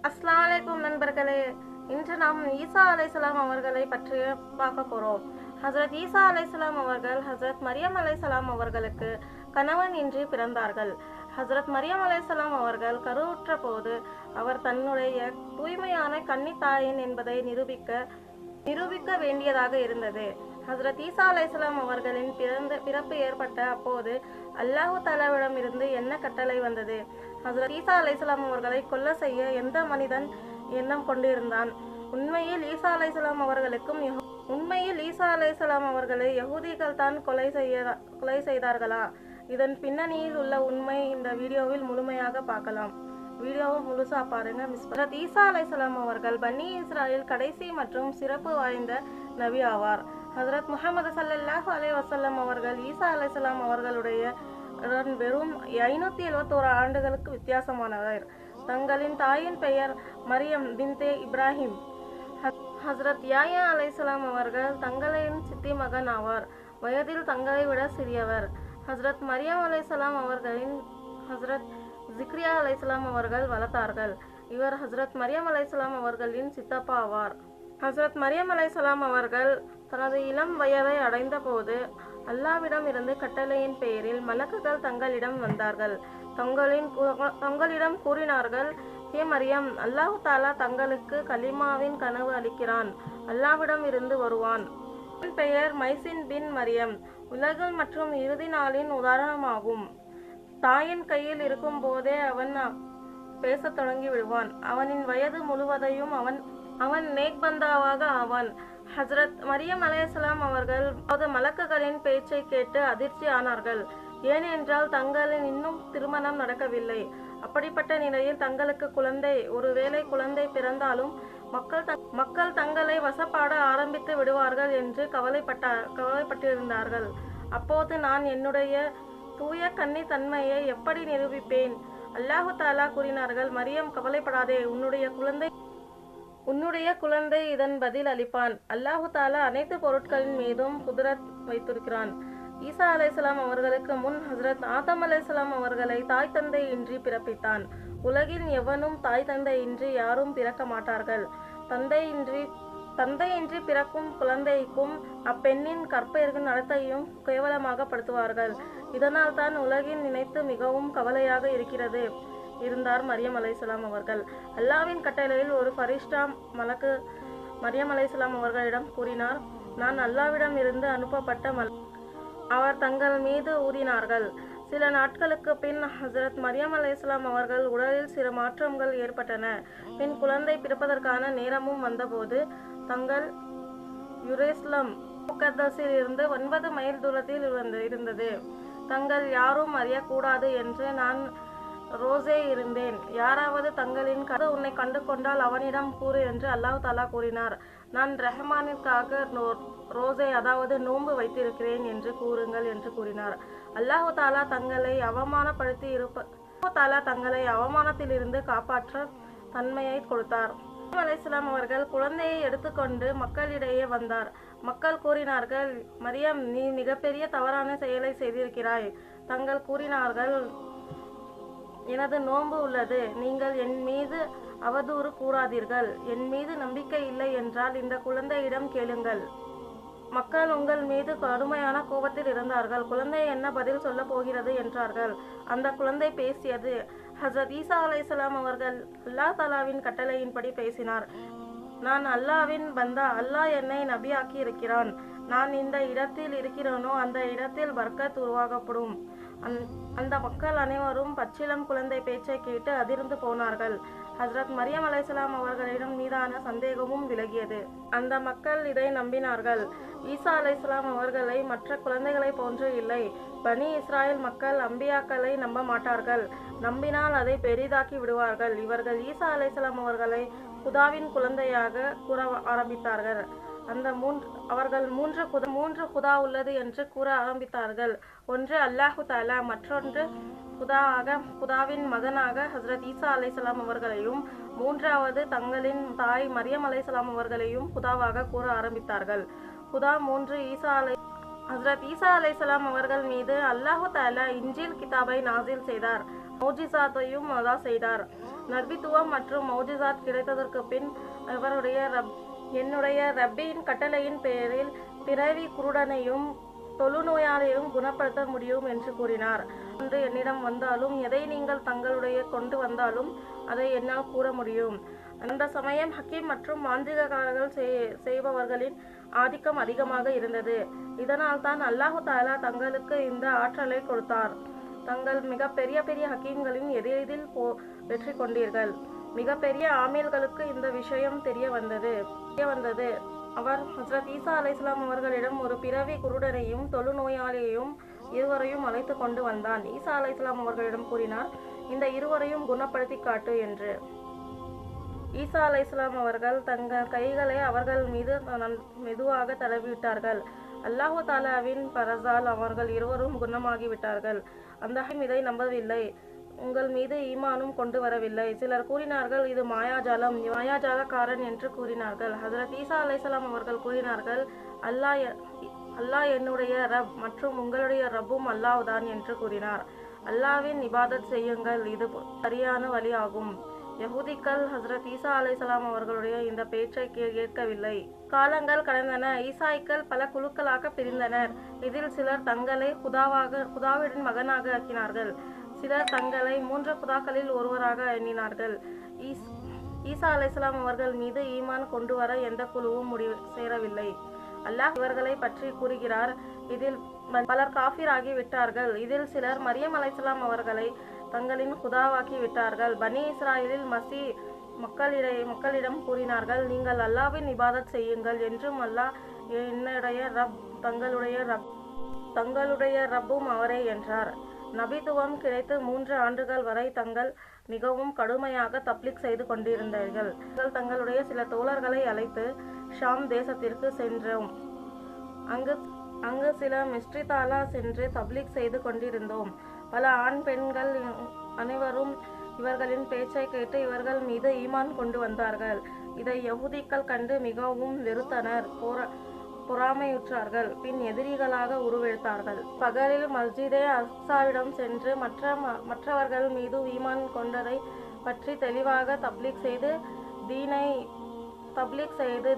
அஸ்ஸலாமு அலைக்கும் நண்பர்களே. இன்று நாம் ஈசா அலைஹிஸ்ஸலாம் அவர்களை பற்றி பார்க்க போறோம். ஹஜ்ரத் ஈசா அலைஹிஸ்ஸலாம் அவர்கள் ஹஜ்ரத் மரியம் அலைஹிஸ்ஸலாம் அவர்களுக்கு கணவன் இன்றி பிறந்தார்கள். ஹஜ்ரத் மரியம் அலைஹிஸ்ஸலாம் அவர்கள் கருவுற்ற போது அவர் தன்னுடைய தூய்மையான கன்னித்தாயின் என்பதை நிரூபிக்க வேண்டியதாக இருந்தது. ஹஜ்ரத் ஈசா அலைஹிஸ்ஸலாம் அவர்களின் பிறப்பு ஏற்பட்ட அப்போது அல்லாஹு தஆலாவிடம் இருந்து என்ன கட்டளை வந்தது? ஹஜ்ரத் ஈசா அலைஹிஸ்ஸலாம் அவர்களை கொல்ல செய்ய எந்த மனிதன் எண்ணம் கொண்டிருந்தான்? உண்மையில் ஈசா அலைஹிஸ்ஸலாம் அவர்களை யகூதிகள் தான் கொலை செய்தார்களா? இதன் பின்னணியில் உள்ள உண்மை இந்த வீடியோவில் முழுமையாக பார்க்கலாம். வீடியோவை முழுசா பாருங்க. ஹஜ்ரத் ஈசா அலைஹிஸ்ஸலாம் அவர்கள் பனி இஸ்ராயில் கடைசி மற்றும் சிறப்பு வாய்ந்த நபி ஆவார். ஹஜ்ரத் முஹம்மது ஸல்லல்லாஹு அலைஹி வஸல்லம் அவர்கள் ஈசா அலைஹிஸ்ஸலாம் அவர்களுடைய வெறும் 571 ஆண்டுகளுக்கு வித்தியாசமானவர். தங்களின் தாயின் பெயர் மரியம் பின்தே இப்ராஹிம். ஹஜ்ரத் யாயா அலைஹிஸ்ஸலாம் அவர்கள் தங்களின் சித்தி மகன் ஆவார். வயதில் தங்களை விட சிறியவர். ஹஜ்ரத் மரியம் அலைஹிஸ்ஸலாம் அவர்களின் ஹஜ்ரத் ஜிக்ரியா அலைஹிஸ்ஸலாம் அவர்கள் வளர்த்தார்கள். இவர் ஹஜ்ரத் மரியம் அலைஹிஸ்ஸலாம் அவர்களின் சித்தப்பா ஆவார். ஹஜ்ரத் மரியம் அலைஹிஸ்ஸலாம் அவர்கள் தனது இளம் வயதை அடைந்த போது அல்லாவிடம் இருந்து கட்டளையின் பெயரில் மலக்குகள் தங்களிடம் வந்தார்கள். தங்களிடம் கூறினார்கள், ஹே மரியம், அல்லாஹு தாலா தங்களுக்கு கலிமாவின் கனவு அளிக்கிறான். அல்லாவிடம் இருந்து வருவான். அவன் பெயர் மைசின் பின் மரியம். உலகில் மற்றும் இறுதி நாளின் உதாரணமாகும். தாயின் கையில் இருக்கும் போதே அவன் பேசத் தொடங்கி விடுவான். அவனின் வயது முழுவதையும் அவன் நேக்பந்தாவாக ஆவான். ஹஜ்ரத் மரியம் அலைஹிஸ்ஸலாம் அவர்கள் மலக்குகளின் பேச்சை கேட்டு அதிர்ச்சி ஆனார்கள். ஏனென்றால் தங்களின் இன்னும் திருமணம் நடக்கவில்லை. அப்படிப்பட்ட நிலையில் தங்களுக்கு ஒருவேளை குழந்தை பிறந்தாலும் மக்கள் தங்களை வசப்பாட ஆரம்பித்து விடுவார்கள் என்று கவலைப்பட்டிருந்தார்கள். அப்போது நான் என்னுடைய தூய கன்னி தன்மையை எப்படி நிரூபிப்பேன்? அல்லாஹு தாலா கூறினார்கள், மரியம், கவலைப்படாதே, உன்னுடைய குழந்தை இதன் பதில் அளிப்பான். அல்லாஹு தாலா அனைத்து பொருட்களின் மீதும் குதிரத் வைத்திருக்கிறான். ஈசா அலைஹிஸ்ஸலாம் அவர்களுக்கு முன் ஹஜ்ரத் ஆதம் அலைஹிஸ்ஸலாம் அவர்களை தாய் தந்தை இன்றி பிறப்பித்தான். உலகில் எவனும் தாய் தந்தை இன்றி யாரும் பிறக்க மாட்டார்கள். தந்தையின்றி பிறக்கும் குழந்தைக்கும் அப்பெண்ணின் கற்பையின் நடத்தையும் கேவலமாக படுத்துவார்கள். இதனால் தான் உலகின் நினைத்து மிகவும் கவலையாக இருந்தார் மரியம் அலைஹிஸ்ஸலாம் அவர்கள். அல்லாவின் கட்டளையில் ஒரு ஃபரிஷ்டா மலக்கு மரியம் அலைஹிஸ்ஸலாம் அவர்களிடம் கூறினார், நான் அல்லாவிடம் இருந்து அனுப்பப்பட்ட அவர் தங்கள் மீது ஊதினார்கள். சில நாட்களுக்கு பின் ஹஜ்ரத் மரியம் அலைஹிஸ்ஸலாம் அவர்கள் உடலில் சில மாற்றங்கள் ஏற்பட்டன. பின் குழந்தை பிறப்பதற்கான நேரமும் வந்தபோது தங்கள் யுரேஸ்லம் முகத்தஸில் இருந்து 9 மைல் தூரத்தில் இருந்தது. தங்கள் யாரும் அறியக்கூடாது என்று நான் ரோசே இருந்தேன். யாராவது தங்களின் உன்னை கண்டு கொண்டால் அவனிடம் கூறு என்று அல்லாஹ் தாலா கூறினார். நான் ரஹ்மானிற்காக ரோசே அதாவது நோன்பு வைத்திருக்கிறேன் என்று கூறுங்கள் என்று கூறினார். அல்லாஹு தாலா தங்களை அவமானத்திலிருந்து காப்பாற்ற தன்மையை கொடுத்தார். அலைஹிஸ்ஸலாம் அவர்கள் குழந்தையை எடுத்துக்கொண்டு மக்களிடையே வந்தார். மக்கள் கூறினார்கள், மரியம், நீ மிகப்பெரிய தவறான செயலை செய்திருக்கிறாய். தங்கள் கூறினார்கள், எனது நோன்பு உள்ளது, நீங்கள் என் மீது அவதூறு கூறாதீர்கள். என் மீது நம்பிக்கை இல்லை என்றால் இந்த குழந்தையிடம் கேளுங்கள். மக்கள் உங்கள் மீது கடுமையான கோபத்தில் இருந்தார்கள். குழந்தை என்ன பதில் சொல்ல போகிறது என்றார்கள். அந்த குழந்தை பேசியது. ஹஜ்ரத் ஈசா அலைஹிஸ்ஸலாம் அவர்கள் அல்லாஹ் தாலாவின் கட்டளையின்படி பேசினார். நான் அல்லாவின் பந்தா. அல்லாஹ் என்னை நபியாக்கி இருக்கிறான். நான் இந்த இடத்தில் இருக்கிறேனோ அந்த இடத்தில் பர்க்கத் உருவாக்கப்படும். அந்த மக்கள் அனைவரும் பச்சிளம் குழந்தை பேச்சை கேட்டு அதிர்ந்து போனார்கள். ஹஜ்ரத் மரியம் அலைஹிஸ்ஸலாம் அவர்களிடம் மீதான சந்தேகமும் விலகியது. அந்த மக்கள் இதை நம்பினார்கள். ஈசா அலைஹிஸ்ஸலாம் அவர்களை மற்ற குழந்தைகளை போன்று இல்லை. பனி இஸ்ராயல் மக்கள் அம்பியாக்களை நம்ப மாட்டார்கள். நம்பினால் அதை பெரிதாக்கி விடுவார்கள். இவர்கள் ஈசா அலைஹிஸ்ஸலாம் அவர்களை குதாவின் குழந்தையாக கூற ஆரம்பித்தார்கள். அவர்கள் மூன்று குதா உள்ளது என்று கூற ஆரம்பித்தார்கள். ஒன்று அல்லாஹு தாலா, மற்றொன்று குதாவின் மகனாக ஹஜ்ரத் ஈசா அலைஹிஸ்ஸலாம் அவர்களையும், மூன்றாவது தங்களின் தாய் மரியம் அலைஹிஸ்ஸலாம் அவர்களையும் குதாவாக கூற ஆரம்பித்தார்கள். குதா 3 ஹஜ்ரத் ஈசா அலைஹிஸ்ஸலாம் அவர்கள் மீது அல்லாஹு தாலா இன்ஜீல் கிதாபை நாசில் செய்தார். மௌஜிசாத்தையும் அதா செய்தார். நபித்துவம் மற்றும் மௌஜிசாத் கிடைத்ததற்கு பின் என்னுடைய ரப்பின் கட்டளையின் பேரில் பிறவி குருடனையும் தொழுநோயாளையும் குணப்படுத்த முடியும் என்று கூறினார். என்று என்னிடம் வந்தாலும் எதை நீங்கள் தங்களுடைய கொண்டு வந்தாலும் அதை என்னால் கூற முடியும். அந்த சமயம் ஹக்கீம் மற்றும் மாந்திரிகர்கள் செய்பவர்களின் ஆதிக்கம் அதிகமாக இருந்தது. இதனால் தான் அல்லாஹு தாலா தங்களுக்கு இந்த ஆற்றலை கொடுத்தார். தங்கள் மிக பெரிய ஹக்கீம்களின் எதிரில் வெற்றி கொண்டீர்கள். மிக பெரிய ஆமீல்களுக்கு இந்த விஷயம் தெரிய வந்தது. அவர் ஹஸ்ரத் ஈசா அலைஹிஸ்ஸலாம் அவர்களிடம் ஒரு பிறவி குருடனையும் தொழுநோயாளியையும் இருவரையும் அழைத்து கொண்டு வந்தான். ஈசா அலைஹிஸ்ஸலாம் அவர்களிடம் கூறினார், இந்த இருவரையும் குணப்படுத்தி காட்டு என்று. ஈசா அலைஹிஸ்ஸலாம் அவர்கள் தங்கள் கைகளை அவர்கள் மீது மெதுவாக தடவிவிட்டார்கள். அல்லாஹு தாலாவின் பரசால் அவர்கள் இருவரும் குணமாகிவிட்டார்கள். அந்த இதை நம்பவில்லை. உங்கள் மீது ஈமானும் கொண்டு வரவில்லை. சிலர் கூறினார்கள், இது மாயாஜாலக்காரன் என்று கூறினார்கள். ஹஜ்ரத் ஈசா அலைஹிஸ்ஸலாம் அவர்கள் கூறினார்கள், அல்லாஹ் என்னுடைய ரப் மற்றும் உங்களுடைய ரப்பும் அல்லாஹ் தான் என்று கூறினார். அல்லாஹ்வின் இபாதத் செய்யுங்கள், இது சரியான வழி ஆகும். யஹூதிகள் ஹஜ்ரத் ஈசா அலைஹிஸ்ஸலாம் அவர்களுடைய இந்த பேச்சை கேட்கவில்லை. காலங்கள் கடந்தன. ஈசாய்கள் பல குழுக்களாக பிரிந்தனர். இதில் சிலர் தங்களை குதாவின் மகனாக ஆக்கினார்கள். சிலர் தங்களை 3 குதாக்களில் ஒருவராக எண்ணினார்கள். ஈசா அலைஹிஸ்ஸலாம் அவர்கள் மீது ஈமான் கொண்டு வர எந்த குழுவும் சேரவில்லை. அல்லாஹ் இவர்களை பற்றி கூறுகிறார், இதில் பலர் காஃபிர் ஆகி விட்டார்கள். இதில் சிலர் மரியம் அலைஹிஸ்ஸலாம் அவர்களை தங்களின் குதாவாக்கி விட்டார்கள். பனி இஸ்ராயலில் மசி மக்களிடம் கூறினார்கள், நீங்கள் அல்லாஹ்வின் இபாதத் செய்யுங்கள் என்றும் அல்லாஹ் என்னுடைய ரப் தங்களுடைய ரப்பும் அவரே என்றார். நபித்துவம் கிடைத்து 3 ஆண்டுகள் வரை தங்கள் மிகவும் கடுமையாக தப்லீக் செய்து கொண்டிருந்தார்கள். தங்களுடைய சில தோழர்களை அழைத்து ஷாம் தேசத்திற்கு சென்றோம். அங்கு சில மிஸ்ரிதாலா சென்று தப்லீக் செய்து கொண்டிருந்தோம். பல ஆண் பெண்கள் அனைவரும் இவர்களின் பேச்சை கேட்டு இவர்கள் மீது ஈமான் கொண்டு வந்தார்கள். இதை யஹூதிகள் கண்டு மிகவும் வெறுத்தனர், பொறாமையுற்றார்கள். பின் எதிரிகளாக உருவெடுத்தார்கள். பகலில் மஸ்ஜிதே அக்ஸாவிடம் சென்று மற்றவர்கள் மீது ஈமான் கொண்டதை பற்றி தெளிவாக தப்லீக் செய்து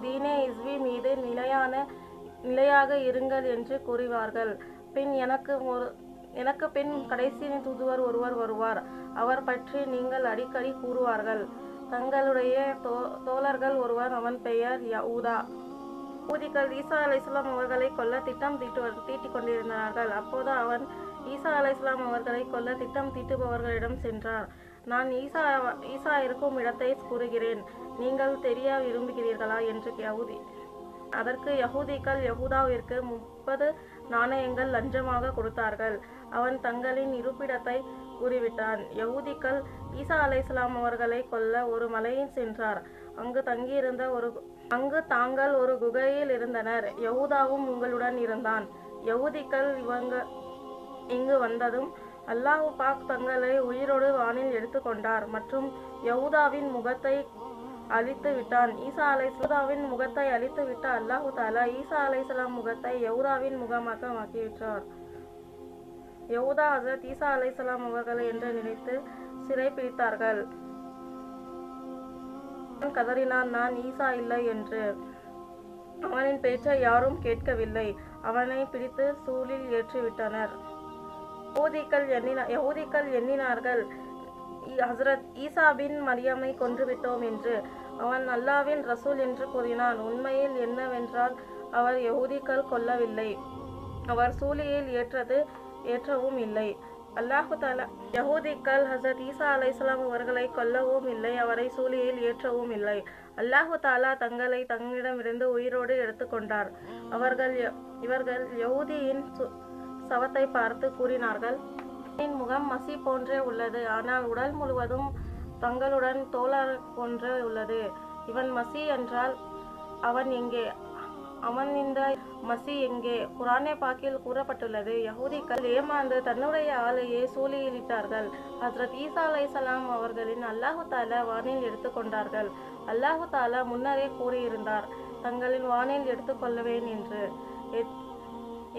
தீனே இஸ்வி மீது நிலையாக இருங்கள் என்று கூறுவார்கள். பின் எனக்கு பின் கடைசி தூதுவர் ஒருவர் வருவார், அவர் பற்றி நீங்கள் அடிக்கடி கூறுவார்கள். தங்களுடைய தோழர்கள் ஒருவர், அவன் பெயர் யஹூதா. யஹூதிகள் ஈசா அலைஹிஸ்ஸலாம் அவர்களை கொல்ல திட்டம் தீட்டிக் கொண்டிருந்தார்கள். அப்போது அவன் ஈசா அலைஹிஸ்ஸலாம் அவர்களை கொல்ல திட்டம் தீட்டுபவர்களிடம் சென்றார். நான் ஈசா இருக்கும் இடத்தை கூறுகிறேன், நீங்கள் தெரிய விரும்புகிறீர்களா என்று அதற்கு யஹூதிகள் யஹூதாவிற்கு 30 நாணயங்கள் லஞ்சமாக கொடுத்தார்கள். அவன் தங்களின் இருப்பிடத்தை கூறிவிட்டான். யஹூதிகள் ஈசா அலைஹிஸ்ஸலாம் அவர்களை கொல்ல ஒரு மலையில் சென்றார். அங்கு தாங்கள் ஒரு குகையில் இருந்தனர். யஹூதாவும் உங்களுடன் இருந்தான். யஹூதிகள் இங்கு வந்ததும் அல்லாஹ் பாக் தங்களை உயிரோடு வானில் எடுத்துக்கொண்டார் மற்றும் யஹூதாவின் முகத்தை அழித்து விட்டான். ஈசாவின் முகத்தை அழித்து விட்ட அல்லாஹு தாலா ஈசா அலைஹிஸ்ஸலாம் முகத்தை யஹூதாவின் முகமாக மாற்றிவிட்டார். யஹூதா ஹஜ்ரத் ஈசா அலைஹிஸ்ஸலாம் அவர்கள் என்று நினைத்து சிறை பிடித்தார்கள். கதறினான், நான் ஈசா இல்லை என்று. அவனின் பேச்சை யாரும் கேட்கவில்லை. அவனை பிடித்து சூழில் ஏற்றிவிட்டனர். யஹூதிகள் எண்ணினார்கள், ஹஜ்ரத் ஈசா பின் மரியமை கொன்றுவிட்டோம் என்று. அவன் அல்லாஹ்வின் ரசூல் என்று கூறினான். உண்மையில் என்னவென்றால் அவர் யஹூதிகள் கொல்லவில்லை, அவர் சூழியில் ஏற்றவும் இல்லை. அல்லாஹு தாலா யஹூதிகள் ஹஜ்ரத் ஈசா அலைஹிஸ்ஸலாம் அவர்களை கொல்லவும் இல்லை, அவரை சூழியில் ஏற்றவும் இல்லை. அல்லாஹு தாலா தங்களை தங்களிடமிருந்து உயிரோடு எடுத்துக்கொண்டார். இவர்கள் யஹூதியின் சவத்தை பார்த்து கூறினார்கள், முகம் மசி போன்றே உள்ளது, ஆனால் உடல் முழுவதும் தங்களுடன் தோழர் போன்றே உள்ளது. இவன் மசி என்றால் அவன் எங்கே? அவன் இந்த மசி எங்கே? குர்ஆனே பாக்கில் கூறப்பட்டுள்ளது. யஹூதிகள் ஏமாந்து தன்னுடைய ஆளையே சூழியிட்டார்கள். ஹஜ்ரத் ஈசா அலைஹிஸ்ஸலாம் அவர்களின் அல்லாஹு தாலா வானில் எடுத்துக்கொண்டார்கள். அல்லாஹு தாலா முன்னரே கூறியிருந்தார், தங்களின் வானில் எடுத்துக்கொள்வேன் என்று.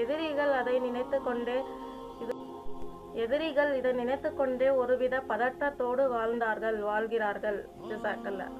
எதிரிகள் அதை நினைத்து கொண்டே எதிரிகள் இதை நினைத்து கொண்டே ஒருவித பதற்றத்தோடு வாழ்கிறார்கள். ஜஸாக்கல்லாஹ்.